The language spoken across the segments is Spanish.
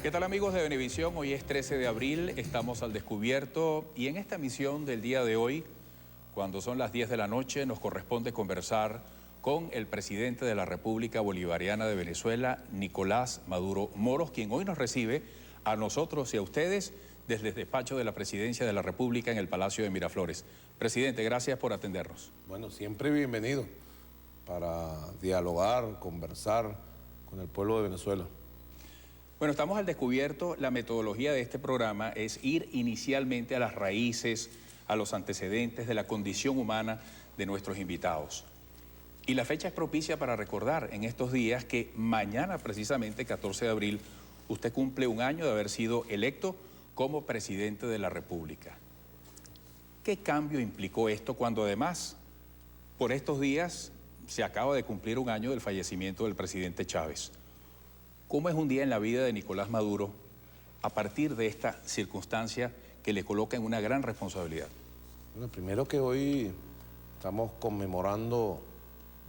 ¿Qué tal amigos de Venevisión? Hoy es 13 de abril, estamos al descubierto y en esta emisión del día de hoy, cuando son las 10 de la noche, nos corresponde conversar con el presidente de la República Bolivariana de Venezuela, Nicolás Maduro Moros, quien hoy nos recibe a nosotros y a ustedes desde el despacho de la Presidencia de la República en el Palacio de Miraflores. Presidente, gracias por atendernos. Bueno, siempre bienvenido para dialogar, conversar con el pueblo de Venezuela. Bueno, estamos al descubierto. La metodología de este programa es ir inicialmente a las raíces, a los antecedentes de la condición humana de nuestros invitados. Y la fecha es propicia para recordar en estos días que mañana, precisamente 14 de abril, usted cumple un año de haber sido electo como presidente de la República. ¿Qué cambio implicó esto cuando además, por estos días, se acaba de cumplir un año del fallecimiento del presidente Chávez? ¿Cómo es un día en la vida de Nicolás Maduro a partir de esta circunstancia que le coloca en una gran responsabilidad? Bueno, primero que hoy estamos conmemorando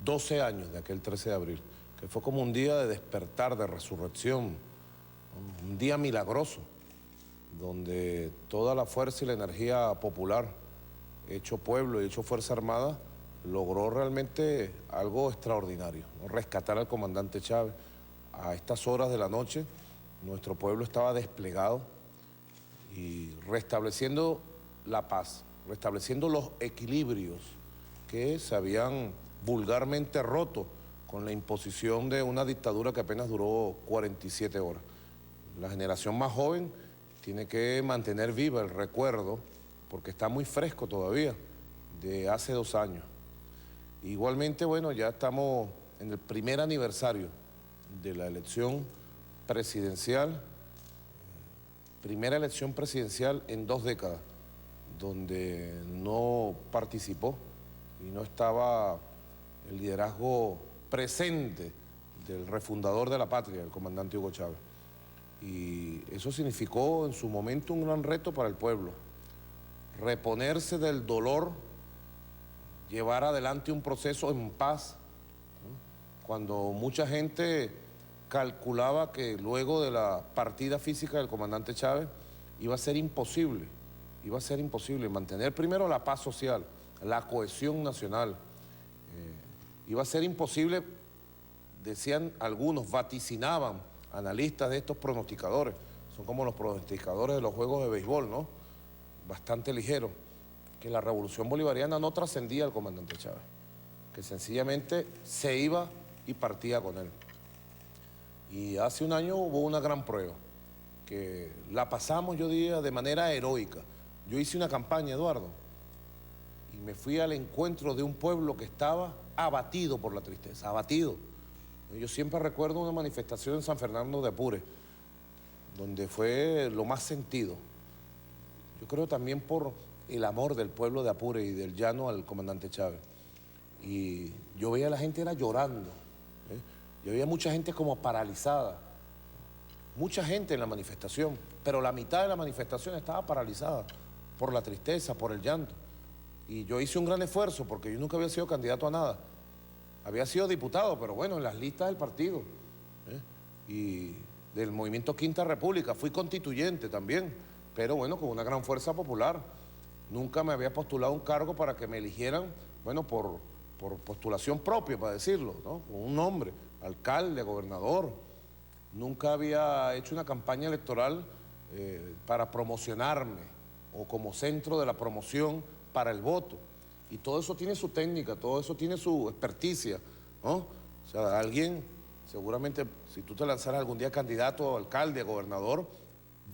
12 años de aquel 13 de abril, que fue como un día de despertar, de resurrección, un día milagroso, donde toda la fuerza y la energía popular, hecho pueblo y hecho Fuerza Armada, logró realmente algo extraordinario, ¿no? Rescatar al comandante Chávez. A estas horas de la noche, nuestro pueblo estaba desplegado y restableciendo la paz, restableciendo los equilibrios que se habían vulgarmente roto con la imposición de una dictadura que apenas duró 47 horas. La generación más joven tiene que mantener viva el recuerdo, porque está muy fresco todavía, de hace 2 años. Igualmente, bueno, ya estamos en el primer aniversario de la elección presidencial, primera elección presidencial en 2 décadas, donde no participó y no estaba el liderazgo presente del refundador de la patria, el comandante Hugo Chávez. Y eso significó en su momento un gran reto para el pueblo, reponerse del dolor, llevar adelante un proceso en paz, ¿no? Cuando mucha gente calculaba que luego de la partida física del comandante Chávez iba a ser imposible mantener primero la paz social, la cohesión nacional. Iba a ser imposible, decían algunos, vaticinaban analistas de estos pronosticadores, son como los pronosticadores de los juegos de béisbol, ¿no? Bastante ligeros, que la revolución bolivariana no trascendía al comandante Chávez, que sencillamente se iba y partía con él. Y hace un año hubo una gran prueba, que la pasamos, yo diría, de manera heroica. Yo hice una campaña, Eduardo, y me fui al encuentro de un pueblo que estaba abatido por la tristeza, abatido. Yo siempre recuerdo una manifestación en San Fernando de Apure, donde fue lo más sentido. Yo creo también por el amor del pueblo de Apure y del llano al comandante Chávez. Y yo veía a la gente era llorando, ¿eh? Yo veía mucha gente como paralizada, mucha gente en la manifestación, pero la mitad de la manifestación estaba paralizada por la tristeza, por el llanto. Y yo hice un gran esfuerzo porque yo nunca había sido candidato a nada. Había sido diputado, pero bueno, en las listas del partido, ¿eh? Y del movimiento Quinta República. Fui constituyente también, pero bueno, con una gran fuerza popular. Nunca me había postulado un cargo para que me eligieran, bueno, por postulación propia, para decirlo, ¿no? Con un nombre, alcalde, gobernador. Nunca había hecho una campaña electoral para promocionarme o como centro de la promoción para el voto. Y todo eso tiene su técnica, todo eso tiene su experticia, ¿no? O sea, alguien, seguramente, si tú te lanzaras algún día candidato a alcalde, a gobernador,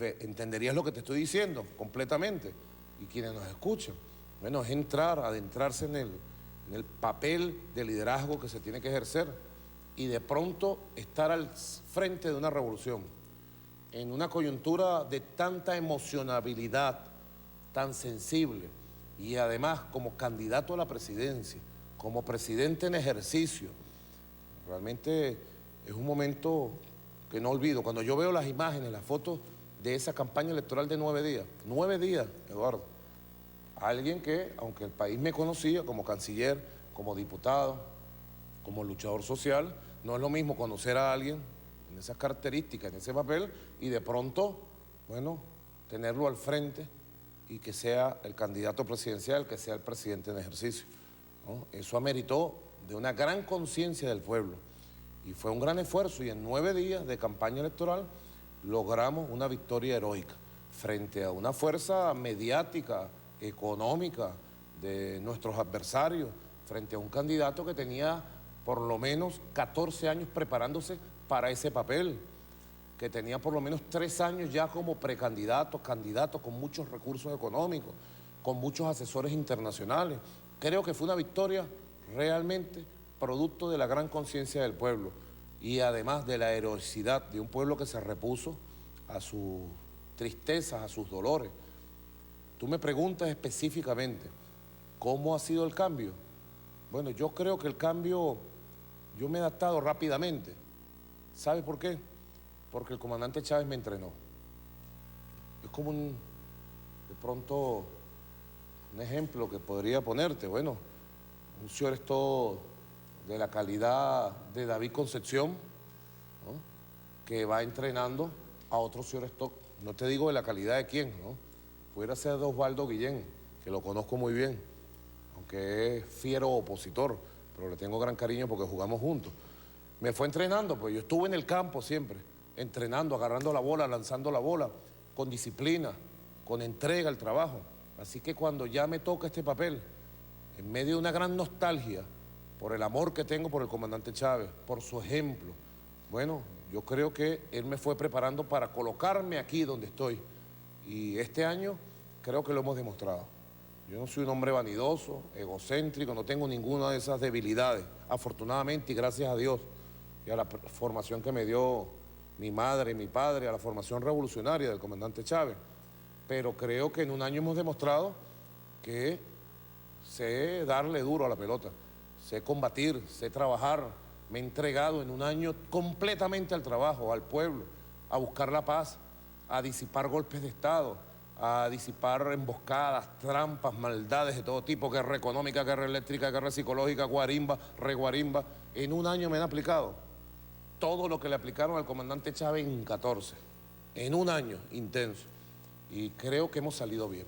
entenderías lo que te estoy diciendo completamente. Y quienes nos escuchan, bueno, es entrar, adentrarse en el papel de liderazgo que se tiene que ejercer y de pronto estar al frente de una revolución, en una coyuntura de tanta emocionabilidad, tan sensible, y además como candidato a la presidencia, como presidente en ejercicio. Realmente es un momento que no olvido. Cuando yo veo las imágenes, las fotos de esa campaña electoral de 9 días, Eduardo, alguien que, aunque el país me conocía como canciller, como diputado, como luchador social, no es lo mismo conocer a alguien en esas características, en ese papel, y de pronto, bueno, tenerlo al frente y que sea el candidato presidencial, que sea el presidente en ejercicio, ¿no? Eso ameritó de una gran conciencia del pueblo y fue un gran esfuerzo, y en 9 días de campaña electoral logramos una victoria heroica frente a una fuerza mediática, económica de nuestros adversarios, frente a un candidato que tenía por lo menos 14 años preparándose para ese papel, que tenía por lo menos 3 años ya como precandidato, candidato con muchos recursos económicos, con muchos asesores internacionales. Creo que fue una victoria realmente producto de la gran conciencia del pueblo y además de la heroicidad de un pueblo que se repuso a sus tristezas, a sus dolores. Tú me preguntas específicamente, ¿cómo ha sido el cambio? Bueno, yo creo que el cambio, yo me he adaptado rápidamente. ¿Sabes por qué? Porque el comandante Chávez me entrenó. Es como de pronto, un ejemplo que podría ponerte, bueno, un señor esto de la calidad de David Concepción, ¿no? Que va entrenando a otro señor esto, no te digo de la calidad de quién, ¿no? Pudiera ser de Osvaldo Guillén, que lo conozco muy bien, aunque es fiero opositor, pero le tengo gran cariño porque jugamos juntos. Me fue entrenando, pues yo estuve en el campo siempre, entrenando, agarrando la bola, lanzando la bola, con disciplina, con entrega al trabajo. Así que cuando ya me toca este papel, en medio de una gran nostalgia, por el amor que tengo por el comandante Chávez, por su ejemplo, bueno, yo creo que él me fue preparando para colocarme aquí donde estoy. Y este año creo que lo hemos demostrado. Yo no soy un hombre vanidoso, egocéntrico, no tengo ninguna de esas debilidades, afortunadamente y gracias a Dios y a la formación que me dio mi madre y mi padre, a la formación revolucionaria del comandante Chávez. Pero creo que en un año hemos demostrado que sé darle duro a la pelota, sé combatir, sé trabajar. Me he entregado en un año completamente al trabajo, al pueblo, a buscar la paz, a disipar golpes de Estado, a disipar emboscadas, trampas, maldades de todo tipo, guerra económica, guerra eléctrica, guerra psicológica, guarimba, reguarimba. En un año me han aplicado todo lo que le aplicaron al comandante Chávez en 14, en un año intenso. Y creo que hemos salido bien.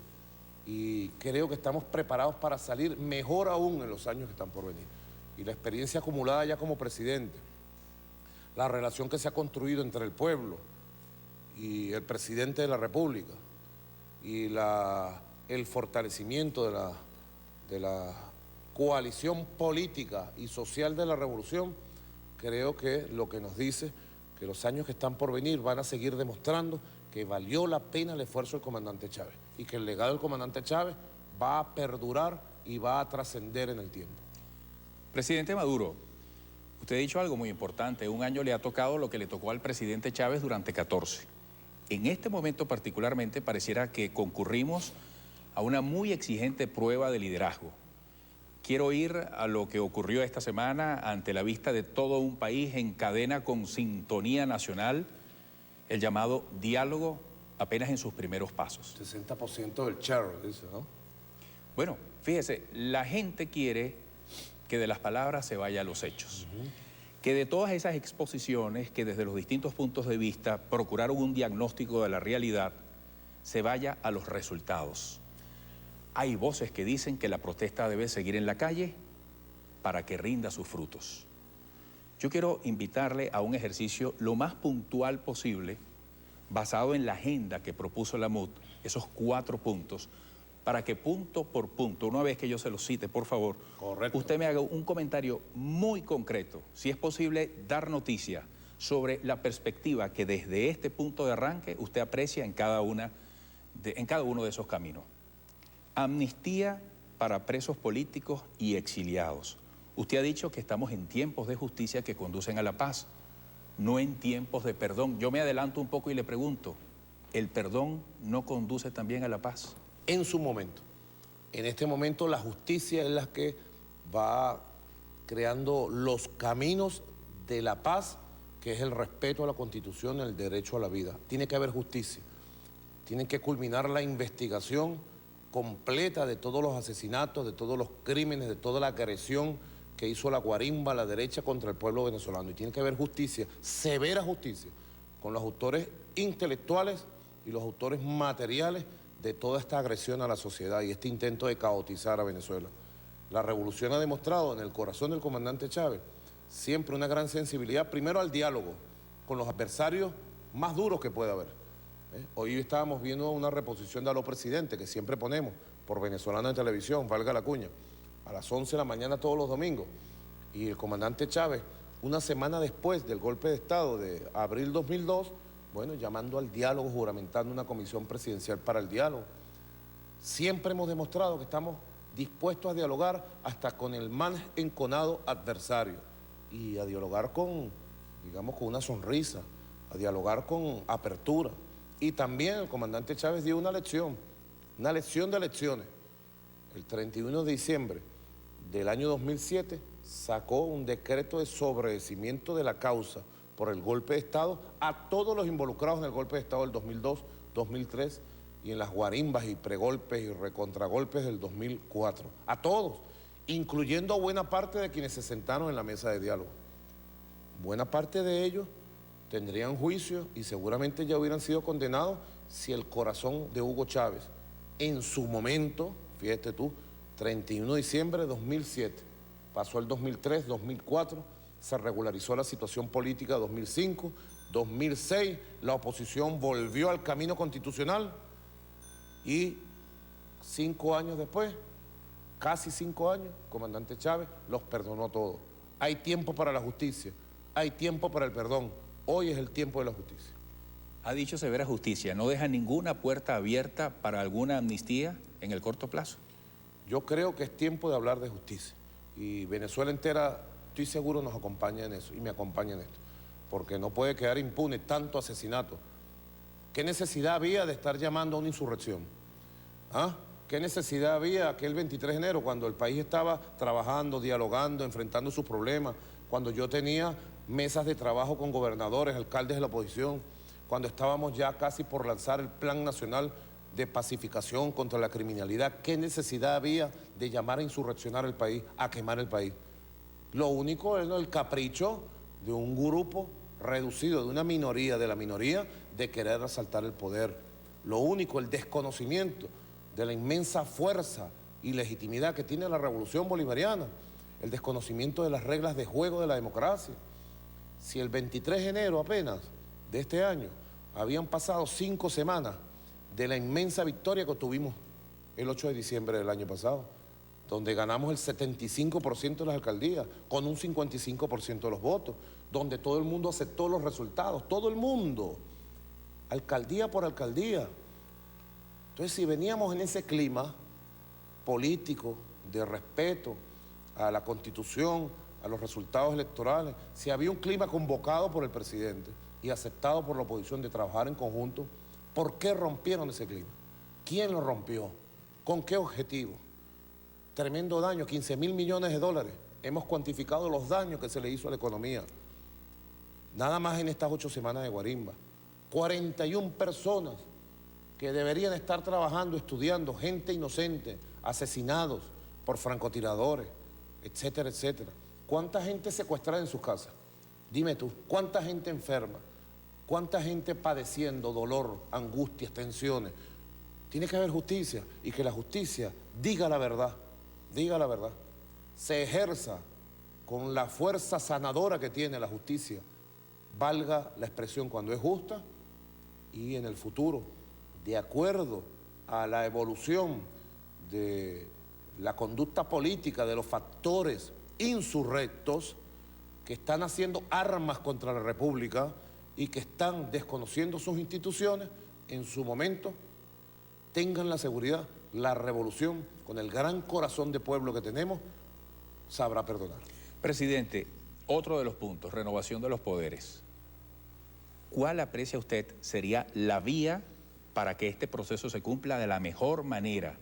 Y creo que estamos preparados para salir mejor aún en los años que están por venir. Y la experiencia acumulada ya como presidente, la relación que se ha construido entre el pueblo y el presidente de la República, y el fortalecimiento de la coalición política y social de la revolución, creo que lo que nos dice que los años que están por venir van a seguir demostrando que valió la pena el esfuerzo del comandante Chávez y que el legado del comandante Chávez va a perdurar y va a trascender en el tiempo. Presidente Maduro, usted ha dicho algo muy importante. Un año le ha tocado lo que le tocó al presidente Chávez durante 14. En este momento particularmente pareciera que concurrimos a una muy exigente prueba de liderazgo. Quiero ir a lo que ocurrió esta semana ante la vista de todo un país en cadena con sintonía nacional, el llamado diálogo apenas en sus primeros pasos. 60% del share, dice, ¿no? Bueno, fíjese, la gente quiere que de las palabras se vaya a los hechos. Que de todas esas exposiciones que desde los distintos puntos de vista procuraron un diagnóstico de la realidad, se vaya a los resultados. Hay voces que dicen que la protesta debe seguir en la calle para que rinda sus frutos. Yo quiero invitarle a un ejercicio lo más puntual posible, basado en la agenda que propuso la MUD, esos 4 puntos, para que punto por punto, una vez que yo se los cite, por favor, correcto, usted me haga un comentario muy concreto, si es posible, dar noticia sobre la perspectiva que desde este punto de arranque usted aprecia en cada uno de esos caminos. Amnistía para presos políticos y exiliados. Usted ha dicho que estamos en tiempos de justicia que conducen a la paz, no en tiempos de perdón. Yo me adelanto un poco y le pregunto, ¿el perdón no conduce también a la paz? En su momento. En este momento la justicia es la que va creando los caminos de la paz, que es el respeto a la Constitución, el derecho a la vida. Tiene que haber justicia. Tiene que culminar la investigación completa de todos los asesinatos, de todos los crímenes, de toda la agresión que hizo la guarimba, la derecha contra el pueblo venezolano. Y tiene que haber justicia, severa justicia, con los autores intelectuales y los autores materiales de toda esta agresión a la sociedad y este intento de caotizar a Venezuela. La revolución ha demostrado en el corazón del comandante Chávez siempre una gran sensibilidad, primero al diálogo con los adversarios más duros que pueda haber. Hoy estábamos viendo una reposición de Aló Presidente, que siempre ponemos por Venezolana de Televisión, valga la cuña, a las 11 de la mañana todos los domingos. Y el comandante Chávez, una semana después del golpe de Estado de abril 2002, bueno, llamando al diálogo, juramentando una comisión presidencial para el diálogo. Siempre hemos demostrado que estamos dispuestos a dialogar hasta con el más enconado adversario y a dialogar con, digamos, con una sonrisa, a dialogar con apertura. Y también el comandante Chávez dio una lección de lecciones. El 31 de diciembre del año 2007 sacó un decreto de sobreseimiento de la causa por el golpe de Estado a todos los involucrados en el golpe de Estado del 2002, 2003 y en las guarimbas y pregolpes y recontragolpes del 2004. A todos, incluyendo a buena parte de quienes se sentaron en la mesa de diálogo. Buena parte de ellos tendrían juicio y seguramente ya hubieran sido condenados si el corazón de Hugo Chávez en su momento, fíjate tú, 31 de diciembre de 2007, pasó el 2003, 2004, se regularizó la situación política 2005, 2006, la oposición volvió al camino constitucional y 5 años después, casi 5 años, comandante Chávez los perdonó todos. Hay tiempo para la justicia, hay tiempo para el perdón. Hoy es el tiempo de la justicia. Ha dicho severa justicia, ¿no deja ninguna puerta abierta para alguna amnistía en el corto plazo? Yo creo que es tiempo de hablar de justicia y Venezuela entera, estoy seguro, nos acompaña en eso y me acompaña en esto, porque no puede quedar impune tanto asesinato. ¿Qué necesidad había de estar llamando a una insurrección? ¿Ah? ¿Qué necesidad había aquel 23 de enero cuando el país estaba trabajando, dialogando, enfrentando sus problemas, cuando yo tenía mesas de trabajo con gobernadores, alcaldes de la oposición, cuando estábamos ya casi por lanzar el Plan Nacional de Pacificación contra la Criminalidad? ¿Qué necesidad había de llamar a insurreccionar el país, a quemar el país? Lo único es el capricho de un grupo reducido, de una minoría, de la minoría, de querer asaltar el poder. Lo único, el desconocimiento de la inmensa fuerza y legitimidad que tiene la revolución bolivariana, el desconocimiento de las reglas de juego de la democracia. Si el 23 de enero apenas de este año habían pasado 5 semanas de la inmensa victoria que tuvimos el 8 de diciembre del año pasado, donde ganamos el 75% de las alcaldías, con un 55% de los votos, donde todo el mundo aceptó los resultados, todo el mundo, alcaldía por alcaldía. Entonces, si veníamos en ese clima político de respeto a la Constitución, a los resultados electorales, si había un clima convocado por el presidente y aceptado por la oposición de trabajar en conjunto, ¿por qué rompieron ese clima? ¿Quién lo rompió? ¿Con qué objetivo? Tremendo daño, 15.000 millones de dólares. Hemos cuantificado los daños que se le hizo a la economía. Nada más en estas 8 semanas de guarimba. 41 personas que deberían estar trabajando, estudiando, gente inocente, asesinados por francotiradores, etcétera, etcétera. ¿Cuánta gente secuestrada en sus casas? Dime tú, ¿cuánta gente enferma? ¿Cuánta gente padeciendo dolor, angustias, tensiones? Tiene que haber justicia y que la justicia diga la verdad, se ejerza con la fuerza sanadora que tiene la justicia, valga la expresión cuando es justa y en el futuro, de acuerdo a la evolución de la conducta política de los factores insurrectos que están haciendo armas contra la República y que están desconociendo sus instituciones, en su momento tengan la seguridad, la revolución, con el gran corazón de pueblo que tenemos, sabrá perdonar. Presidente, otro de los puntos, renovación de los poderes. ¿Cuál aprecia usted sería la vía para que este proceso se cumpla de la mejor manera,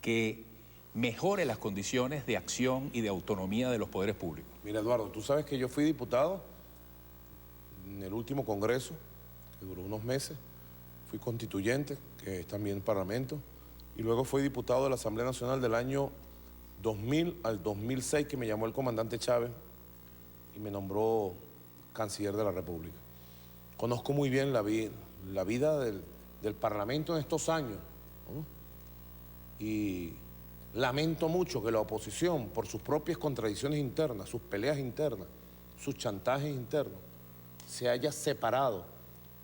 que mejore las condiciones de acción y de autonomía de los poderes públicos? Mira, Eduardo, tú sabes que yo fui diputado en el último congreso, que duró unos meses, fui constituyente, que es también parlamento, y luego fui diputado de la Asamblea Nacional del año 2000 al 2006 que me llamó el comandante Chávez y me nombró canciller de la República. Conozco muy bien la vida del Parlamento en estos años, ¿no? Y lamento mucho que la oposición, por sus propias contradicciones internas, sus peleas internas, sus chantajes internos, se haya separado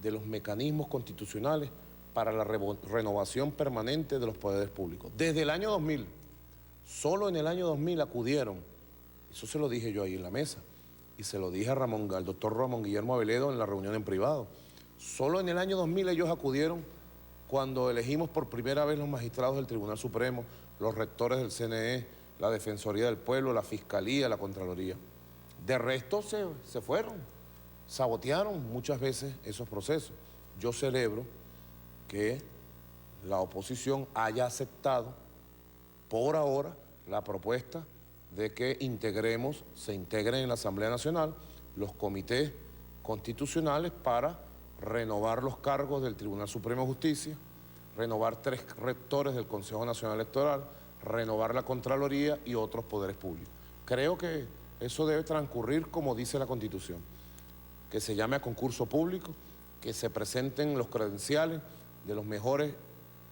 de los mecanismos constitucionales para la renovación permanente de los poderes públicos. Desde el año 2000, solo en el año 2000 acudieron, eso se lo dije yo ahí en la mesa, y se lo dije al doctor Ramón Guillermo Aveledo en la reunión en privado. Solo en el año 2000 ellos acudieron cuando elegimos por primera vez los magistrados del Tribunal Supremo, los rectores del CNE, la Defensoría del Pueblo, la Fiscalía, la Contraloría. De resto se fueron, sabotearon muchas veces esos procesos. Yo celebro que la oposición haya aceptado por ahora la propuesta de que se integren en la Asamblea Nacional los comités constitucionales para renovar los cargos del Tribunal Supremo de Justicia, renovar 3 rectores del Consejo Nacional Electoral, renovar la Contraloría y otros poderes públicos. Creo que eso debe transcurrir como dice la Constitución, que se llame a concurso público, que se presenten los credenciales de los mejores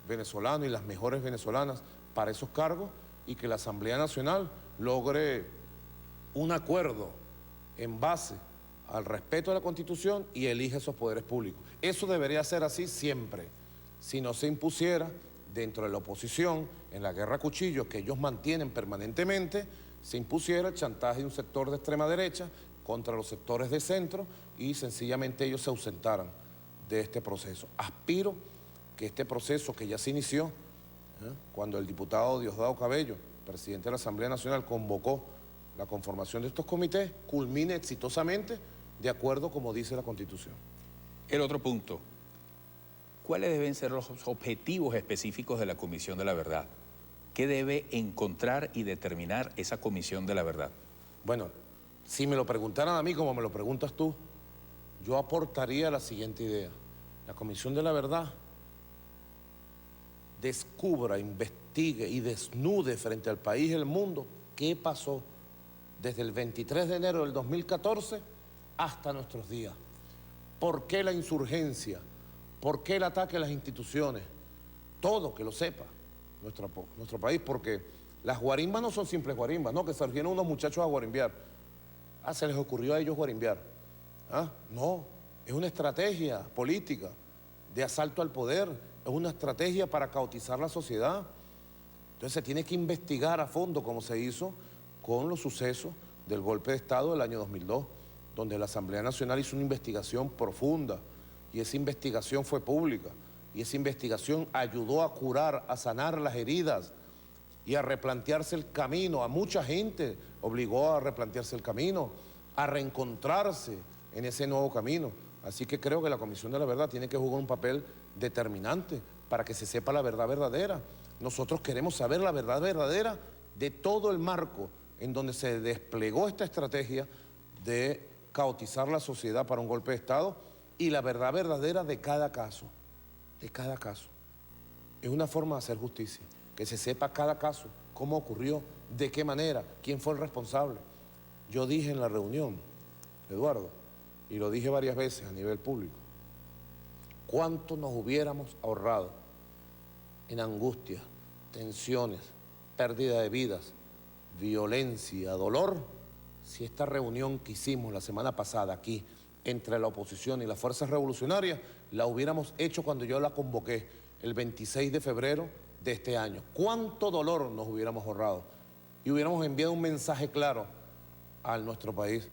venezolanos y las mejores venezolanas para esos cargos y que la Asamblea Nacional logre un acuerdo en base al respeto a la Constitución y elige esos poderes públicos. Eso debería ser así siempre. Si no se impusiera dentro de la oposición, en la guerra a cuchillos que ellos mantienen permanentemente, se impusiera el chantaje de un sector de extrema derecha contra los sectores de centro y sencillamente ellos se ausentaran de este proceso. Aspiro que este proceso que ya se inició, cuando el diputado Diosdado Cabello, presidente de la Asamblea Nacional, convocó la conformación de estos comités, culmine exitosamente de acuerdo como dice la Constitución. El otro punto, ¿cuáles deben ser los objetivos específicos de la Comisión de la Verdad? ¿Qué debe encontrar y determinar esa Comisión de la Verdad? Bueno, si me lo preguntaran a mí como me lo preguntas tú, yo aportaría la siguiente idea. La Comisión de la Verdad descubra, investigue y desnude frente al país y al mundo qué pasó desde el 23 de enero del 2014 hasta nuestros días. ¿Por qué la insurgencia? ¿Por qué el ataque a las instituciones? Todo, que lo sepa nuestro país, porque las guarimbas no son simples guarimbas, no, que salieron unos muchachos a guarimbear. Se les ocurrió a ellos guarimbear. No, es una estrategia política de asalto al poder, es una estrategia para caotizar la sociedad. Entonces se tiene que investigar a fondo como se hizo con los sucesos del golpe de Estado del año 2002, donde la Asamblea Nacional hizo una investigación profunda y esa investigación fue pública y esa investigación ayudó a curar, a sanar las heridas y a replantearse el camino. A mucha gente obligó a replantearse el camino, a reencontrarse en ese nuevo camino. Así que creo que la Comisión de la Verdad tiene que jugar un papel determinante para que se sepa la verdad verdadera. Nosotros queremos saber la verdad verdadera de todo el marco en donde se desplegó esta estrategia de caotizar la sociedad para un golpe de Estado y la verdad verdadera de cada caso, de cada caso. Es una forma de hacer justicia, que se sepa cada caso, cómo ocurrió, de qué manera, quién fue el responsable. Yo dije en la reunión, Eduardo, y lo dije varias veces a nivel público, cuánto nos hubiéramos ahorrado en angustia, tensiones, pérdida de vidas, violencia, dolor, si esta reunión que hicimos la semana pasada aquí entre la oposición y las fuerzas revolucionarias la hubiéramos hecho cuando yo la convoqué el 26 de febrero de este año. ¿Cuánto dolor nos hubiéramos ahorrado? Y hubiéramos enviado un mensaje claro a nuestro país.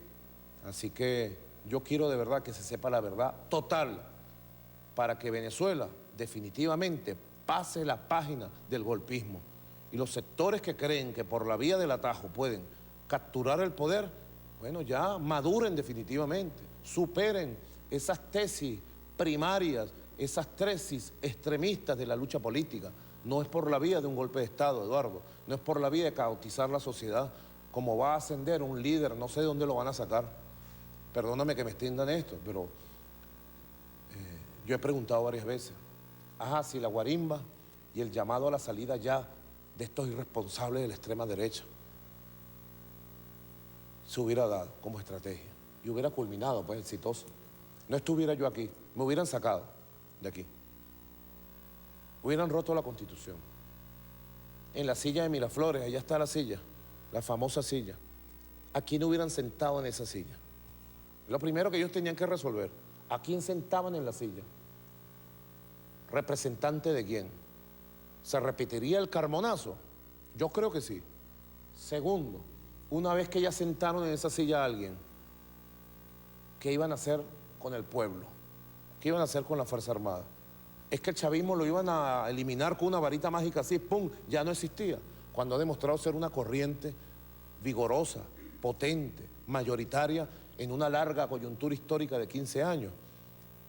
Así que yo quiero de verdad que se sepa la verdad total para que Venezuela definitivamente pase la página del golpismo. Y los sectores que creen que por la vía del atajo pueden capturar el poder, bueno, ya maduren definitivamente, superen esas tesis primarias, esas tesis extremistas de la lucha política. No es por la vía de un golpe de Estado, Eduardo, no es por la vía de caotizar la sociedad, como va a ascender un líder, no sé de dónde lo van a sacar. Perdóname que me extiendan esto, pero yo he preguntado varias veces, si la guarimba y el llamado a la salida ya de estos irresponsables de la extrema derecha, se hubiera dado como estrategia y hubiera culminado, pues, exitoso. No estuviera yo aquí, me hubieran sacado de aquí. Hubieran roto la Constitución. En la silla de Miraflores, allá está la silla, la famosa silla. ¿A quién hubieran sentado en esa silla? Lo primero que ellos tenían que resolver, ¿a quién sentaban en la silla? ¿Representante de quién? ¿Se repetiría el Carmonazo? Yo creo que sí. Segundo, una vez que ya sentaron en esa silla a alguien, ¿qué iban a hacer con el pueblo? ¿Qué iban a hacer con la Fuerza Armada? Es que el chavismo lo iban a eliminar con una varita mágica así, ¡pum!, ya no existía, cuando ha demostrado ser una corriente vigorosa, potente, mayoritaria en una larga coyuntura histórica de 15 años,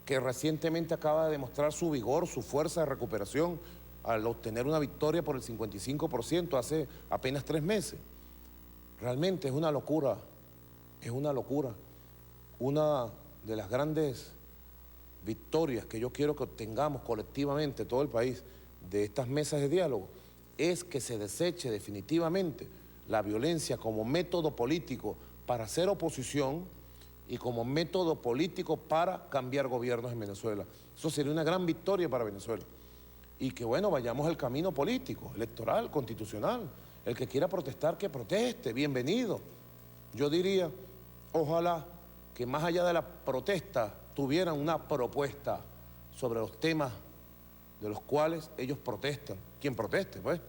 que recientemente acaba de demostrar su vigor, su fuerza de recuperación al obtener una victoria por el 55% hace apenas 3 meses. Realmente es una locura, es una locura. Una de las grandes victorias que yo quiero que obtengamos colectivamente todo el país de estas mesas de diálogo es que se deseche definitivamente la violencia como método político para hacer oposición y como método político para cambiar gobiernos en Venezuela. Eso sería una gran victoria para Venezuela. Y que, bueno, vayamos al camino político, electoral, constitucional. El que quiera protestar, que proteste, bienvenido. Yo diría, ojalá que más allá de la protesta tuvieran una propuesta sobre los temas de los cuales ellos protestan. ¿Quién proteste? Pues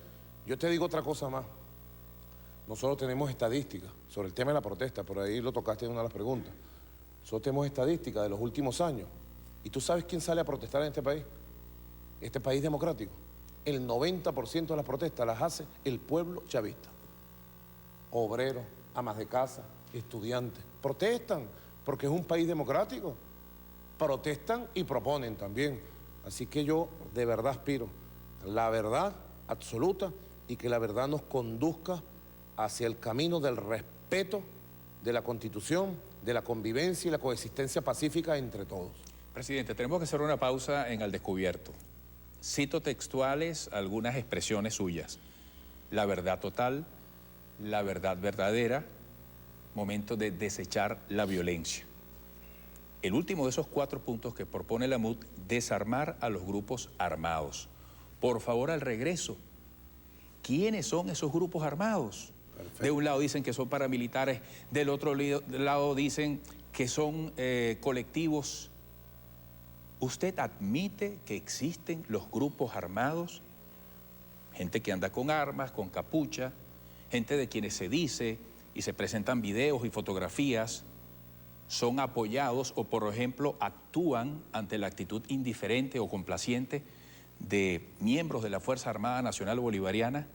yo te digo otra cosa más. Nosotros tenemos estadísticas sobre el tema de la protesta, por ahí lo tocaste en una de las preguntas. Nosotros tenemos estadísticas de los últimos años. ¿Y tú sabes quién sale a protestar en este país? Este país democrático. El 90% de las protestas las hace el pueblo chavista. Obreros, amas de casa, estudiantes. Protestan porque es un país democrático. Protestan y proponen también. Así que yo de verdad aspiro a la verdad absoluta y que la verdad nos conduzca hacia el camino del respeto de la Constitución, de la convivencia y la coexistencia pacífica entre todos. Presidente, tenemos que hacer una pausa en Al Descubierto. Cito textuales algunas expresiones suyas. La verdad total, la verdad verdadera, momento de desechar la violencia. El último de esos 4 puntos que propone la MUD, desarmar a los grupos armados. Por favor, al regreso, ¿quiénes son esos grupos armados? Perfecto. De un lado dicen que son paramilitares, del otro lado dicen que son colectivos. ¿Usted admite que existen los grupos armados? Gente que anda con armas, con capucha, gente de quienes se dice y se presentan videos y fotografías, son apoyados o, por ejemplo, actúan ante la actitud indiferente o complaciente de miembros de la Fuerza Armada Nacional Bolivariana.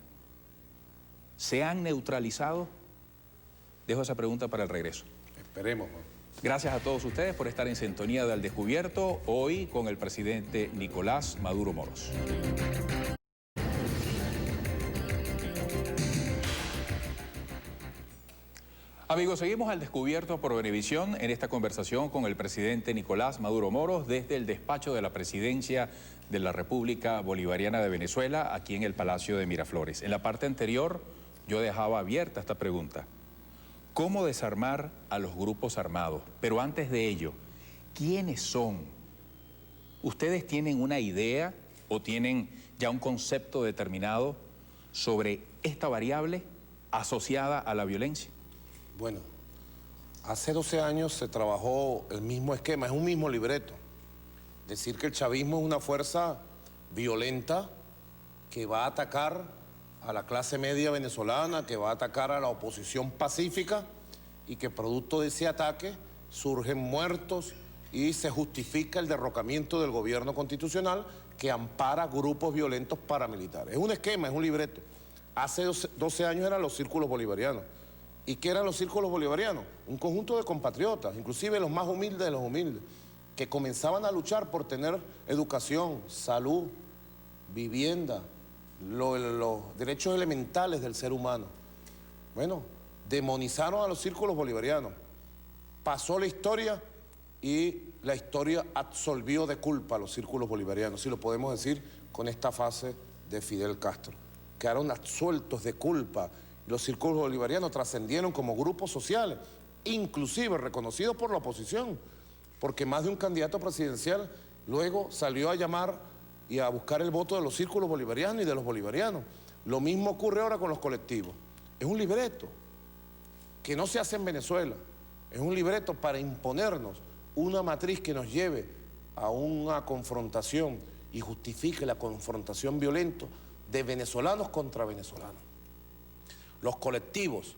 ¿Se han neutralizado? Dejo esa pregunta para el regreso. Esperemos. Gracias a todos ustedes por estar en sintonía de Al Descubierto, hoy con el presidente Nicolás Maduro Moros. Amigos, seguimos Al Descubierto por Venevisión en esta conversación con el presidente Nicolás Maduro Moros desde el despacho de la Presidencia de la República Bolivariana de Venezuela, aquí en el Palacio de Miraflores. En la parte anterior yo dejaba abierta esta pregunta. ¿Cómo desarmar a los grupos armados? Pero antes de ello, ¿quiénes son? ¿Ustedes tienen una idea o tienen ya un concepto determinado sobre esta variable asociada a la violencia? Bueno, hace 12 años se trabajó el mismo esquema, es un mismo libreto. Decir que el chavismo es una fuerza violenta que va a atacar a la clase media venezolana, que va a atacar a la oposición pacífica y que producto de ese ataque surgen muertos y se justifica el derrocamiento del gobierno constitucional que ampara grupos violentos paramilitares. Es un esquema, es un libreto. Hace 12 años eran los círculos bolivarianos. ¿Y qué eran los círculos bolivarianos? Un conjunto de compatriotas, inclusive los más humildes de los humildes, que comenzaban a luchar por tener educación, salud, vivienda, los derechos elementales del ser humano. Bueno, demonizaron a los círculos bolivarianos. Pasó la historia y la historia absolvió de culpa a los círculos bolivarianos, si lo podemos decir con esta fase de Fidel Castro. Quedaron absueltos de culpa Los círculos bolivarianos trascendieron como grupos sociales, inclusive reconocidos por la oposición, porque más de un candidato presidencial luego salió a llamar y a buscar el voto de los círculos bolivarianos y de los bolivarianos. Lo mismo ocurre ahora con los colectivos. Es un libreto que no se hace en Venezuela, es un libreto para imponernos una matriz que nos lleve a una confrontación y justifique la confrontación violenta de venezolanos contra venezolanos. Los colectivos,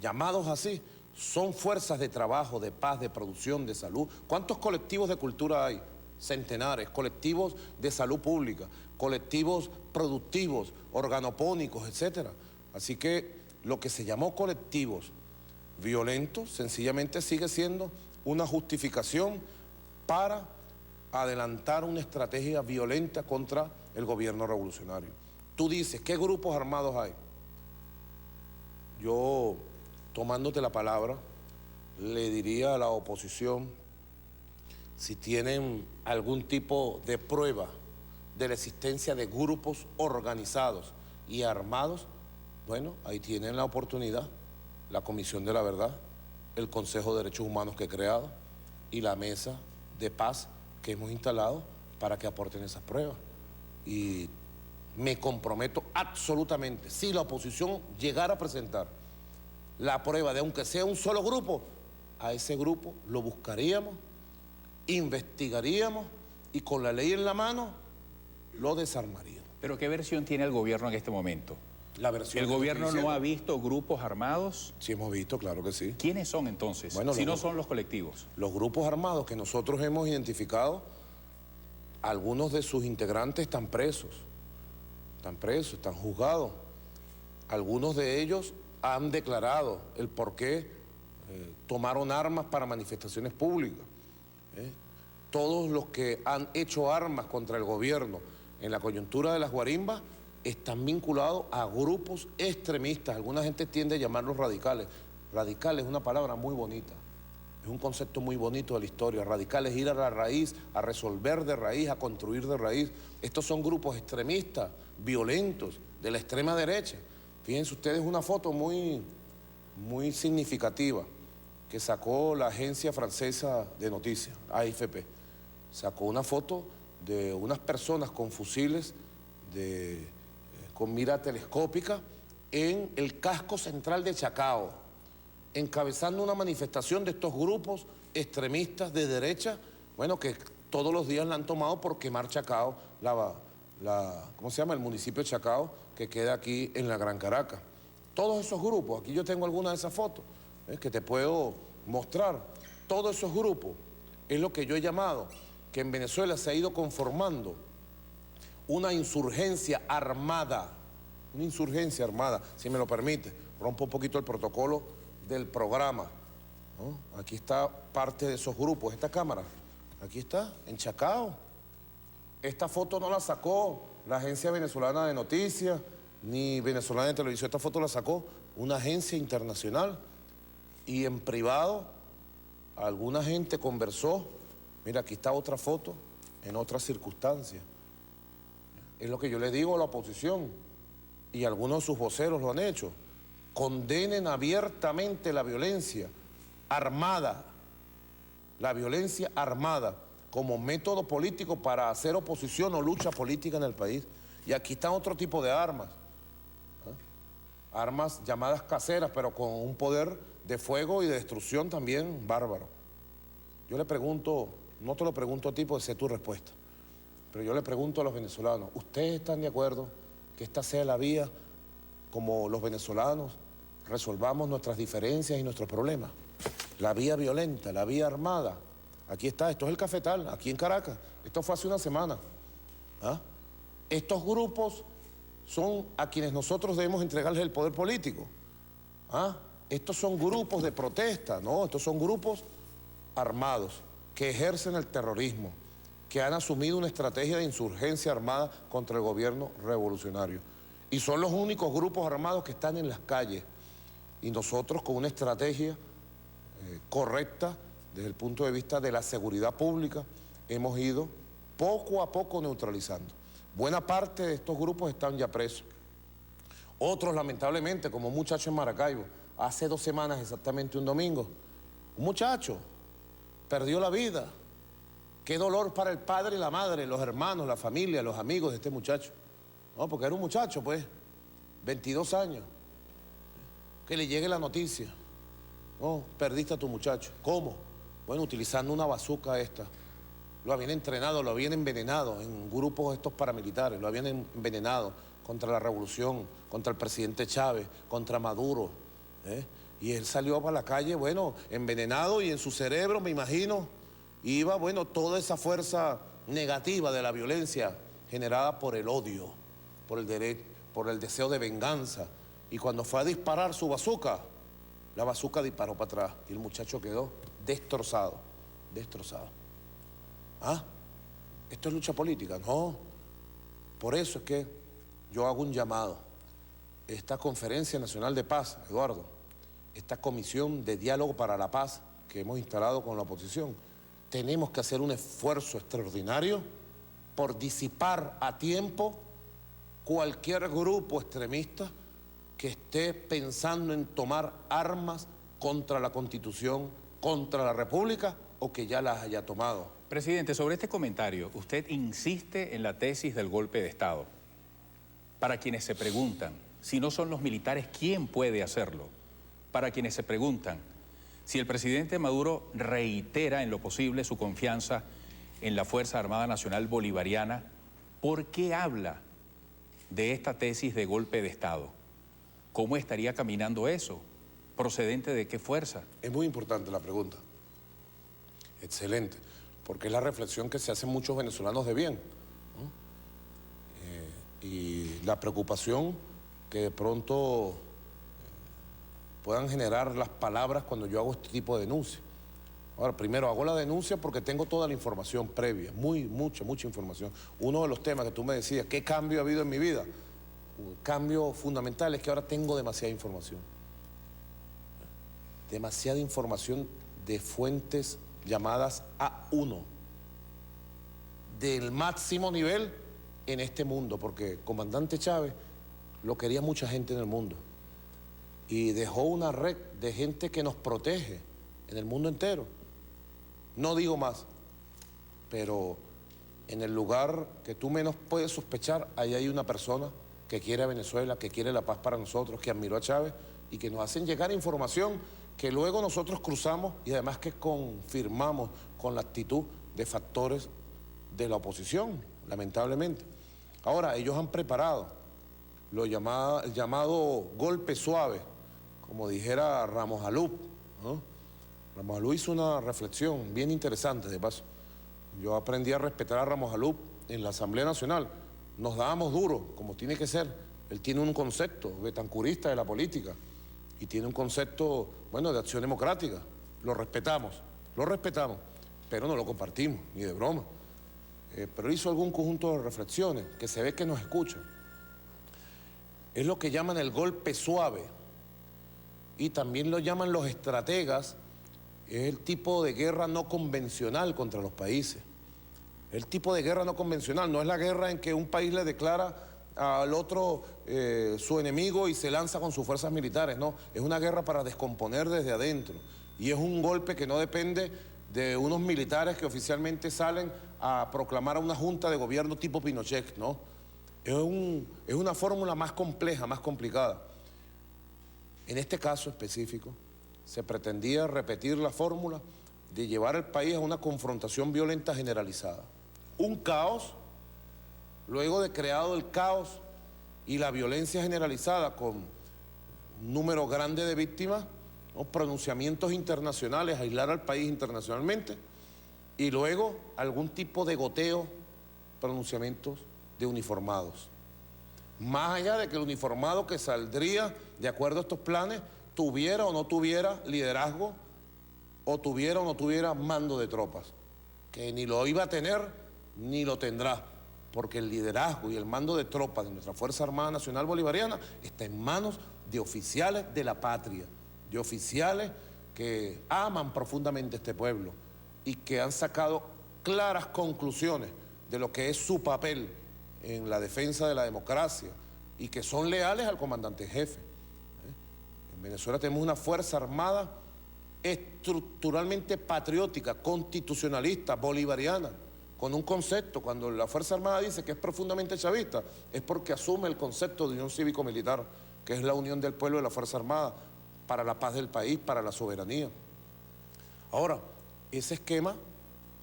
llamados así, son fuerzas de trabajo, de paz, de producción, de salud. ¿Cuántos colectivos de cultura hay? Centenares. Colectivos de salud pública, colectivos productivos, organopónicos, etcétera. Así que lo que se llamó colectivos violentos sencillamente sigue siendo una justificación para adelantar una estrategia violenta contra el gobierno revolucionario. Tú dices, ¿qué grupos armados hay? Yo, tomándote la palabra, le diría a la oposición, si tienen algún tipo de prueba de la existencia de grupos organizados y armados, bueno, ahí tienen la oportunidad, la Comisión de la Verdad, el Consejo de Derechos Humanos que he creado y la Mesa de Paz que hemos instalado para que aporten esas pruebas. Y me comprometo absolutamente, si la oposición llegara a presentar la prueba de aunque sea un solo grupo, a ese grupo lo buscaríamos, investigaríamos y con la ley en la mano lo desarmaríamos. ¿Pero qué versión tiene el gobierno en este momento? La versión ¿El gobierno no ha visto grupos armados? Sí hemos visto, claro que sí. ¿Quiénes son entonces? Bueno, si no son los colectivos. Los grupos armados que nosotros hemos identificado, algunos de sus integrantes están presos, están juzgados. Algunos de ellos han declarado el por qué tomaron armas para manifestaciones públicas. Todos los que han hecho armas contra el gobierno en la coyuntura de las guarimbas están vinculados a grupos extremistas. Alguna gente tiende a llamarlos radicales. Radical es una palabra muy bonita, es un concepto muy bonito de la historia. Radical es ir a la raíz, a resolver de raíz, a construir de raíz. Estos son grupos extremistas, violentos, de la extrema derecha. Fíjense ustedes una foto muy significativa que sacó la agencia francesa de noticias, AFP. Sacó una foto de unas personas con fusiles con mira telescópica en el casco central de Chacao, encabezando una manifestación de estos grupos extremistas de derecha, bueno, que todos los días la han tomado por quemar Chacao, ¿cómo se llama? El municipio de Chacao, que queda aquí en la Gran Caracas. Todos esos grupos, aquí yo tengo algunas de esas fotos, que te puedo mostrar. Todos esos grupos es lo que yo he llamado, que en Venezuela se ha ido conformando una insurgencia armada, si me lo permite. Rompo un poquito el protocolo del programa, ¿no? Aquí está parte de esos grupos, esta cámara, aquí está, en Chacao. Esta foto no la sacó la agencia venezolana de noticias, ni venezolana de televisión, esta foto la sacó una agencia internacional y en privado alguna gente conversó. Mira, aquí está otra foto en otras circunstancias. Es lo que yo le digo a la oposición, y algunos de sus voceros lo han hecho. Condenen abiertamente la violencia armada como método político para hacer oposición o lucha política en el país. Y aquí están otro tipo de armas, armas llamadas caseras, pero con un poder de fuego y de destrucción también bárbaro. Yo le pregunto, no te lo pregunto a ti porque sé tu respuesta, pero yo le pregunto a los venezolanos, ¿ustedes están de acuerdo que esta sea la vía como los venezolanos resolvamos nuestras diferencias y nuestros problemas? La vía violenta, la vía armada. Aquí está, esto es el Cafetal, aquí en Caracas. Esto fue hace una semana. Estos grupos son a quienes nosotros debemos entregarles el poder político. Estos son grupos de protesta, no, estos son grupos armados que ejercen el terrorismo, que han asumido una estrategia de insurgencia armada contra el gobierno revolucionario. Y son los únicos grupos armados que están en las calles. Y nosotros, con una estrategia correcta desde el punto de vista de la seguridad pública, hemos ido poco a poco neutralizando. Buena parte de estos grupos están ya presos. Otros, lamentablemente, como un muchacho en Maracaibo, hace 2 semanas exactamente un domingo, un muchacho perdió la vida. Qué dolor para el padre y la madre, los hermanos, la familia, los amigos de este muchacho. No, porque era un muchacho, pues, 22 años. Que le llegue la noticia. No, perdiste a tu muchacho. ¿Cómo? Bueno, utilizando una bazuca esta. Lo habían entrenado, lo habían envenenado en grupos estos paramilitares, lo habían envenenado contra la revolución, contra el presidente Chávez, contra Maduro. Y él salió para la calle, bueno, envenenado, y en su cerebro, me imagino, iba, bueno, toda esa fuerza negativa de la violencia generada por el odio, por el deseo de venganza. Y cuando fue a disparar su bazuca, la bazuca disparó para atrás y el muchacho quedó destrozado, destrozado. ¿Ah? ¿Esto es lucha política? No. Por eso es que yo hago un llamado. Esta Conferencia Nacional de Paz, Eduardo, esta Comisión de Diálogo para la Paz que hemos instalado con la oposición, tenemos que hacer un esfuerzo extraordinario por disipar a tiempo cualquier grupo extremista que esté pensando en tomar armas contra la Constitución, contra la República, o que ya las haya tomado. Presidente, sobre este comentario, usted insiste en la tesis del golpe de Estado. Para quienes se preguntan, si no son los militares, ¿quién puede hacerlo? Para quienes se preguntan, si el presidente Maduro reitera en lo posible su confianza en la Fuerza Armada Nacional Bolivariana, ¿por qué habla de esta tesis de golpe de Estado? ¿Cómo estaría caminando eso? ¿Procedente de qué fuerza? Es muy importante la pregunta. Excelente, porque es la reflexión que se hacen muchos venezolanos de bien, ¿no? Y la preocupación que de pronto puedan generar las palabras cuando yo hago este tipo de denuncias. Ahora, primero hago la denuncia porque tengo toda la información previa, mucha información. Uno de los temas que tú me decías, ¿qué cambio ha habido en mi vida? Un cambio fundamental es que ahora tengo demasiada información. Demasiada información de fuentes llamadas A1, del máximo nivel en este mundo, porque el comandante Chávez lo quería mucha gente en el mundo y dejó una red de gente que nos protege en el mundo entero. No digo más, pero en el lugar que tú menos puedes sospechar, ahí hay una persona que quiere a Venezuela, que quiere la paz para nosotros, que admiró a Chávez y que nos hacen llegar información que luego nosotros cruzamos y además que confirmamos con la actitud de factores de la oposición, lamentablemente. Ahora, ellos han preparado el llamado golpe suave, como dijera Ramos Alup, ¿no? Ramos Alup hizo una reflexión bien interesante, de paso. Yo aprendí a respetar a Ramos Alup en la Asamblea Nacional. Nos dábamos duro, como tiene que ser. Él tiene un concepto betancurista de la política y tiene un concepto, bueno, de acción democrática. Lo respetamos, pero no lo compartimos, ni de broma. Pero hizo algún conjunto de reflexiones que se ve que nos escuchan. Es lo que llaman el golpe suave y también lo llaman los estrategas. Es el tipo de guerra no convencional contra los países. El tipo de guerra no convencional no es la guerra en que un país le declara al otro su enemigo y se lanza con sus fuerzas militares, no. Es una guerra para descomponer desde adentro. Y es un golpe que no depende de unos militares que oficialmente salen a proclamar a una junta de gobierno tipo Pinochet, no. Es una fórmula más compleja, más complicada. En este caso específico, se pretendía repetir la fórmula de llevar al país a una confrontación violenta generalizada. Un caos, luego de creado el caos y la violencia generalizada con un número grande de víctimas, ¿no? Pronunciamientos internacionales, aislar al país internacionalmente, y luego algún tipo de goteo, pronunciamientos de uniformados. Más allá de que el uniformado que saldría de acuerdo a estos planes tuviera o no tuviera liderazgo, o tuviera o no tuviera mando de tropas, que ni lo iba a tener ni lo tendrá, porque el liderazgo y el mando de tropas de nuestra Fuerza Armada Nacional Bolivariana está en manos de oficiales de la patria, de oficiales que aman profundamente este pueblo y que han sacado claras conclusiones de lo que es su papel en la defensa de la democracia, y que son leales al comandante en jefe. En Venezuela tenemos una Fuerza Armada estructuralmente patriótica, constitucionalista, bolivariana, con un concepto. Cuando la Fuerza Armada dice que es profundamente chavista, es porque asume el concepto de unión cívico-militar, que es la unión del pueblo y la Fuerza Armada para la paz del país, para la soberanía. Ahora, ese esquema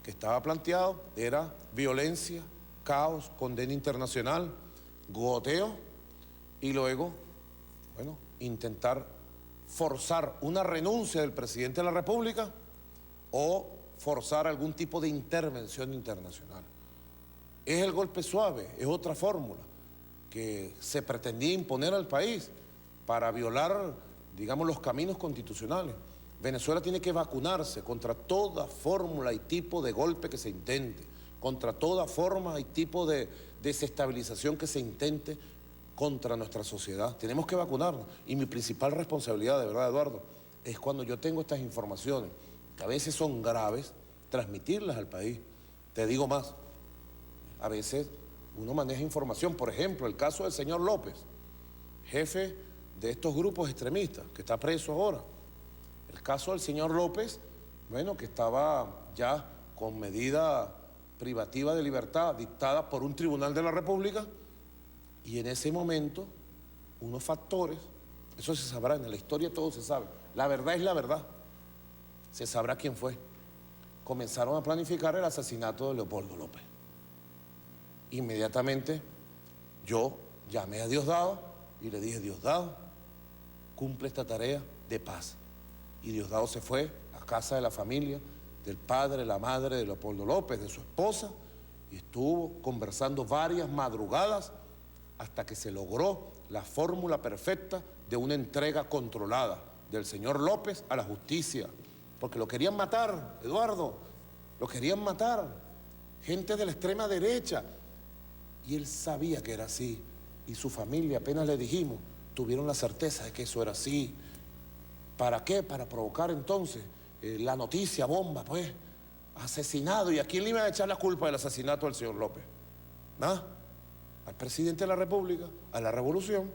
que estaba planteado era violencia, caos, condena internacional, goteo y luego, bueno, intentar forzar una renuncia del presidente de la República o forzar algún tipo de intervención internacional. Es el golpe suave, es otra fórmula que se pretendía imponer al país para violar, digamos, los caminos constitucionales. Venezuela tiene que vacunarse contra toda fórmula y tipo de golpe que se intente, contra toda forma y tipo de desestabilización que se intente contra nuestra sociedad. Tenemos que vacunarnos. Y mi principal responsabilidad, de verdad, Eduardo, es cuando yo tengo estas informaciones, que a veces son graves, transmitirlas al país. Te digo más, a veces uno maneja información, por ejemplo, el caso del señor López, jefe de estos grupos extremistas, que está preso ahora. El caso del señor López, bueno, que estaba ya con medida privativa de libertad dictada por un tribunal de la República, y en ese momento, unos factores, eso se sabrá, en la historia todo se sabe, la verdad es la verdad, se sabrá quién fue. Comenzaron a planificar el asesinato de Leopoldo López. Inmediatamente yo llamé a Diosdado y le dije: Diosdado, cumple esta tarea de paz. Y Diosdado se fue a casa de la familia, del padre, la madre de Leopoldo López, de su esposa, y estuvo conversando varias madrugadas hasta que se logró la fórmula perfecta de una entrega controlada del señor López a la justicia, porque lo querían matar, Eduardo, lo querían matar, gente de la extrema derecha, y él sabía que era así, y su familia, apenas le dijimos, tuvieron la certeza de que eso era así. ¿Para qué? Para provocar entonces la noticia bomba, pues, asesinado. ¿Y a quién le iban a echar la culpa del asesinato del señor López? ¿Ah? Al presidente de la República, a la revolución.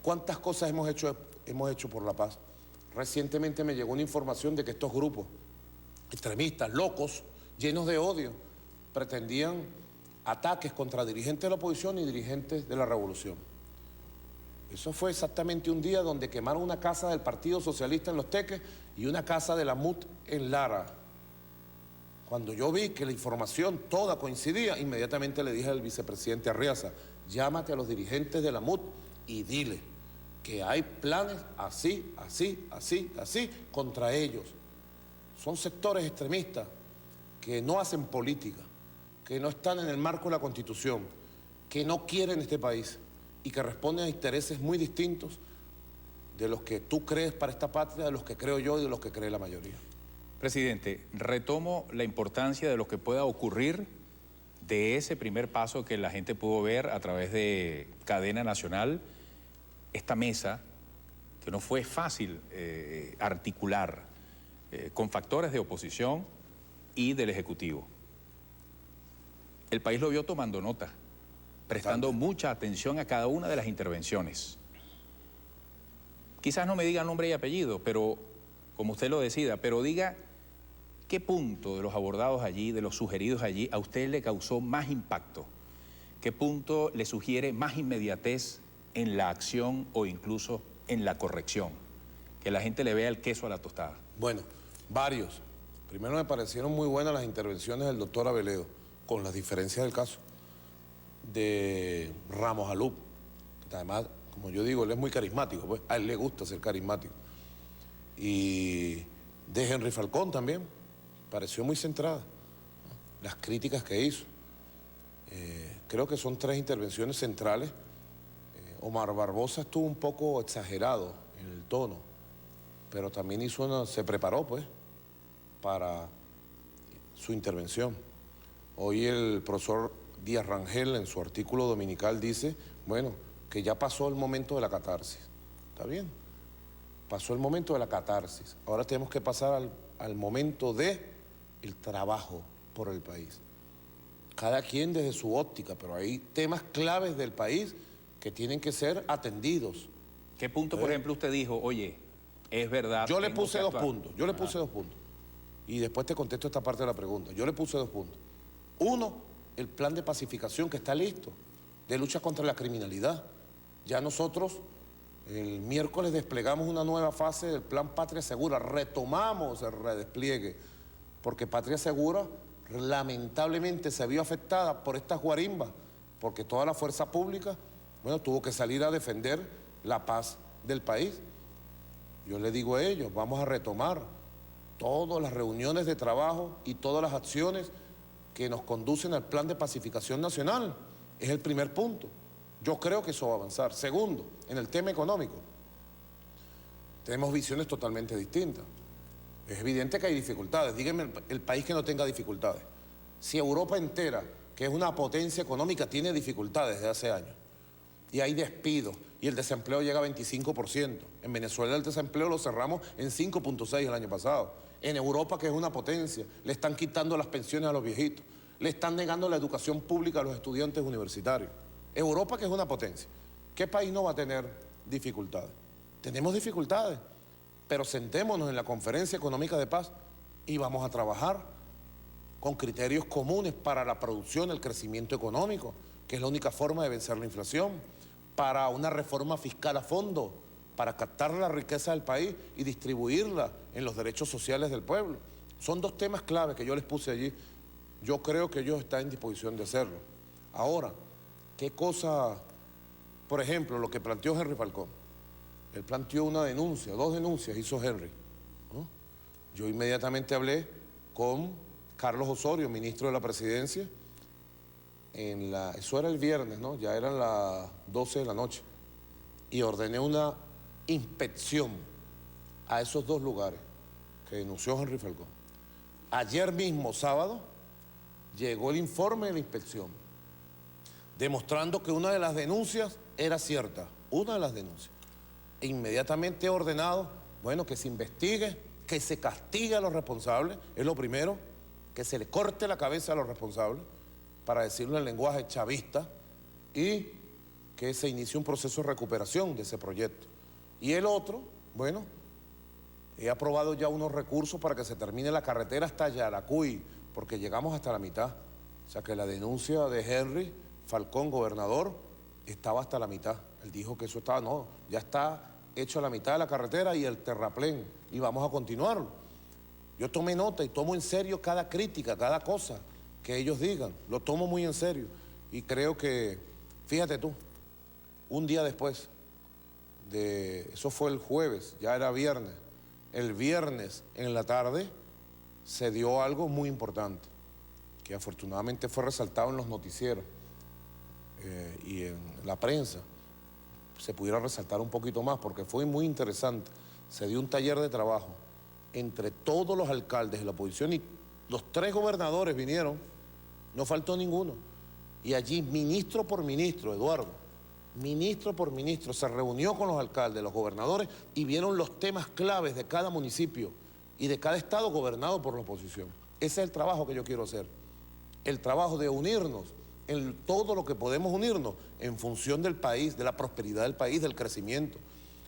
¿Cuántas cosas hemos hecho por la paz? Recientemente me llegó una información de que estos grupos extremistas, locos, llenos de odio, pretendían ataques contra dirigentes de la oposición y dirigentes de la revolución. Eso fue exactamente un día donde quemaron una casa del Partido Socialista en Los Teques y una casa de la MUT en Lara. Cuando yo vi que la información toda coincidía, inmediatamente le dije al vicepresidente Arriaza: llámate a los dirigentes de la MUT y dile que hay planes así, así, así, así contra ellos. Son sectores extremistas que no hacen política, que no están en el marco de la Constitución, que no quieren este país y que responden a intereses muy distintos de los que tú crees para esta patria, de los que creo yo y de los que cree la mayoría. Presidente, retomo la importancia de lo que pueda ocurrir de ese primer paso que la gente pudo ver a través de Cadena Nacional, esta mesa que no fue fácil articular con factores de oposición y del Ejecutivo. El país lo vio tomando nota, prestando mucha atención a cada una de las intervenciones. Quizás no me diga nombre y apellido, pero como usted lo decida, pero diga qué punto de los abordados allí, de los sugeridos allí, a usted le causó más impacto, qué punto le sugiere más inmediatez en la acción o incluso en la corrección, que la gente le vea el queso a la tostada. Bueno, varios. Primero me parecieron muy buenas las intervenciones del doctor Aveledo, con las diferencias del caso, de Ramos Alup, que además, como yo digo, él es muy carismático, pues a él le gusta ser carismático. Y de Henry Falcón también, pareció muy centrada, ¿no? Las críticas que hizo. Creo que son tres intervenciones centrales. Omar Barbosa estuvo un poco exagerado en el tono, pero también se preparó, pues, para su intervención. Hoy el profesor Díaz Rangel, en su artículo dominical, dice, bueno, que ya pasó el momento de la catarsis. ¿Está bien? Pasó el momento de la catarsis. Ahora tenemos que pasar al momento del trabajo por el país. Cada quien desde su óptica, pero hay temas claves del país que tienen que ser atendidos. ¿Qué punto, por ejemplo, usted dijo, oye, es verdad? Yo le tengo puse que dos actuar"? puntos, yo le puse 2 puntos. Y después te contesto esta parte de la pregunta. Yo le puse 2 puntos. Uno, el plan de pacificación que está listo, de lucha contra la criminalidad. Ya nosotros el miércoles desplegamos una nueva fase del plan Patria Segura, retomamos el redespliegue, porque Patria Segura lamentablemente se vio afectada por estas guarimbas, porque toda la fuerza pública, bueno, tuvo que salir a defender la paz del país. Yo le digo a ellos, vamos a retomar todas las reuniones de trabajo y todas las acciones que nos conducen al plan de pacificación nacional. Es el primer punto. Yo creo que eso va a avanzar. Segundo, en el tema económico, tenemos visiones totalmente distintas. Es evidente que hay dificultades. Díganme el país que no tenga dificultades. Si Europa entera, que es una potencia económica, tiene dificultades desde hace años, y hay despidos, y el desempleo llega a 25%. En Venezuela el desempleo lo cerramos en 5.6 el año pasado. En Europa, que es una potencia, le están quitando las pensiones a los viejitos, le están negando la educación pública a los estudiantes universitarios. Europa, que es una potencia. ¿Qué país no va a tener dificultades? Tenemos dificultades, pero sentémonos en la Conferencia Económica de Paz y vamos a trabajar con criterios comunes para la producción, el crecimiento económico, que es la única forma de vencer la inflación, para una reforma fiscal a fondo, para captar la riqueza del país y distribuirla en los derechos sociales del pueblo. Son 2 temas clave que yo les puse allí. Yo creo que ellos están en disposición de hacerlo. Ahora, ¿qué cosa? Por ejemplo, lo que planteó Henry Falcón. Él planteó una denuncia, 2 denuncias hizo Henry, ¿no? Yo inmediatamente hablé con Carlos Osorio, ministro de la Presidencia, eso era el viernes, ¿no? Ya eran las 12 de la noche, y ordené una inspección a esos 2 lugares que denunció Henry Falcón. Ayer mismo, sábado, llegó el informe de la inspección, demostrando que una de las denuncias era cierta, una de las denuncias. E inmediatamente he ordenado, bueno, que se investigue, que se castigue a los responsables, es lo primero, que se le corte la cabeza a los responsables, para decirlo en lenguaje chavista, y que se inicie un proceso de recuperación de ese proyecto. Y el otro, bueno, he aprobado ya unos recursos para que se termine la carretera hasta Yaracuy, porque llegamos hasta la mitad. O sea que la denuncia de Henry Falcón, gobernador, estaba hasta la mitad. Él dijo que eso estaba, no, ya está hecho a la mitad de la carretera y el terraplén, y vamos a continuarlo. Yo tomé nota y tomo en serio cada crítica, cada cosa que ellos digan, lo tomo muy en serio. Y creo que, fíjate tú, un día después eso fue el jueves, ya era viernes, el viernes en la tarde se dio algo muy importante, que afortunadamente fue resaltado en los noticieros y en la prensa. Se pudiera resaltar un poquito más porque fue muy interesante. Se dio un taller de trabajo entre todos los alcaldes de la oposición y los 3 gobernadores vinieron, no faltó ninguno. Y allí, ministro por ministro, Eduardo, ministro por ministro, se reunió con los alcaldes, los gobernadores, y vieron los temas claves de cada municipio y de cada estado gobernado por la oposición. Ese es el trabajo que yo quiero hacer, el trabajo de unirnos en todo lo que podemos unirnos en función del país, de la prosperidad del país, del crecimiento.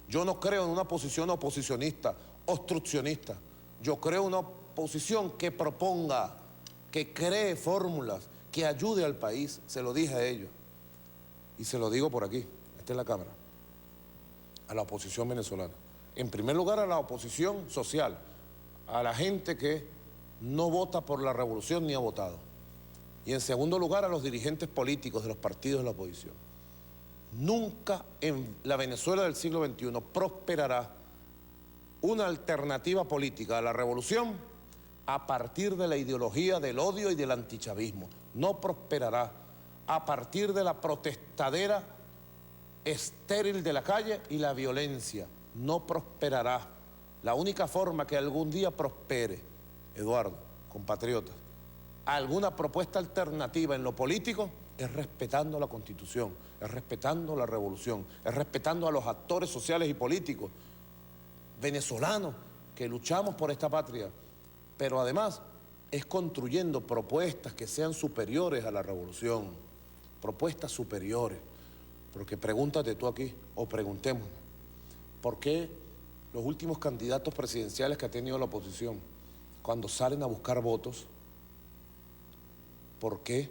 Yo no creo en una posición oposicionista, obstruccionista. Yo creo en una oposición que proponga, que cree fórmulas, que ayude al país. Se lo dije a ellos y se lo digo por aquí, esta es la Cámara, a la oposición venezolana. En primer lugar, a la oposición social, a la gente que no vota por la revolución ni ha votado. Y en segundo lugar, a los dirigentes políticos de los partidos de la oposición. Nunca en la Venezuela del siglo XXI prosperará una alternativa política a la revolución a partir de la ideología del odio y del antichavismo. No prosperará a partir de la protestadera estéril de la calle y la violencia. No prosperará. La única forma que algún día prospere, Eduardo, compatriotas, alguna propuesta alternativa en lo político, es respetando la Constitución, es respetando la revolución, es respetando a los actores sociales y políticos venezolanos que luchamos por esta patria, pero además es construyendo propuestas que sean superiores a la revolución, propuestas superiores. Porque pregúntate tú aquí, o preguntémonos, ¿por qué los últimos candidatos presidenciales que ha tenido la oposición, cuando salen a buscar votos, ¿por qué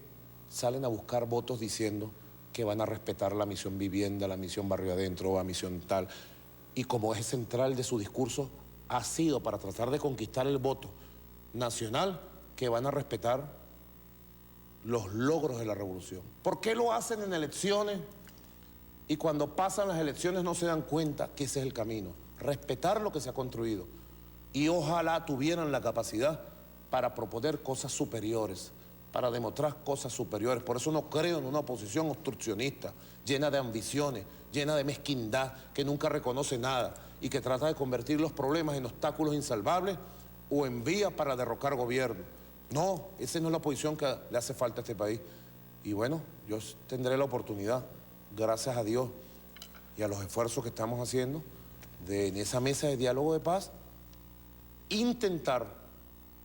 salen a buscar votos diciendo que van a respetar la misión vivienda, la misión barrio adentro, la misión tal? Y como eje central de su discurso ha sido para tratar de conquistar el voto nacional, que van a respetar los logros de la revolución. ¿Por qué lo hacen en elecciones y cuando pasan las elecciones no se dan cuenta que ese es el camino? Respetar lo que se ha construido. Y ojalá tuvieran la capacidad para proponer cosas superiores, para demostrar cosas superiores. Por eso no creo en una oposición obstruccionista, llena de ambiciones, llena de mezquindad, que nunca reconoce nada y que trata de convertir los problemas en obstáculos insalvables o en vías para derrocar gobierno. No, esa no es la posición que le hace falta a este país. Y bueno, yo tendré la oportunidad, gracias a Dios y a los esfuerzos que estamos haciendo, de en esa mesa de diálogo de paz, intentar,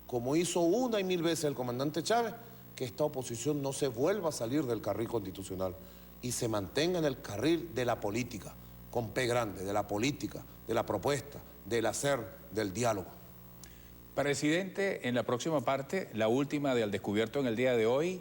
como hizo una y mil veces el comandante Chávez, que esta oposición no se vuelva a salir del carril constitucional y se mantenga en el carril de la política, con P grande, de la política, de la propuesta, del hacer, del diálogo. Presidente, en la próxima parte, la última de Al Descubierto en el día de hoy,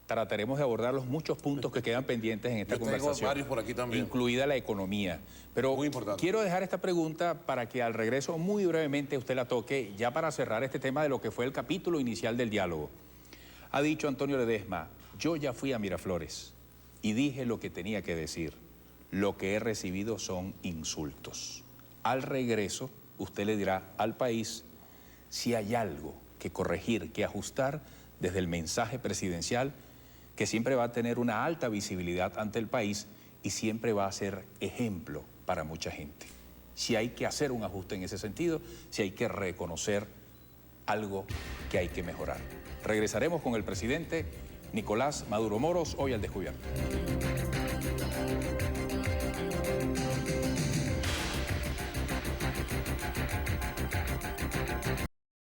trataremos de abordar los muchos puntos que quedan pendientes en esta conversación. Tengo varios por aquí también. Incluida la economía. Pero muy importante. Quiero dejar esta pregunta para que al regreso muy brevemente usted la toque, ya para cerrar este tema de lo que fue el capítulo inicial del diálogo. Ha dicho Antonio Ledesma, yo ya fui a Miraflores y dije lo que tenía que decir. Lo que he recibido son insultos. Al regreso, usted le dirá al país si hay algo que corregir, que ajustar desde el mensaje presidencial, que siempre va a tener una alta visibilidad ante el país y siempre va a ser ejemplo para mucha gente. Si hay que hacer un ajuste en ese sentido, si hay que reconocer algo que hay que mejorar. Regresaremos con el presidente Nicolás Maduro Moros, hoy al Descubierto.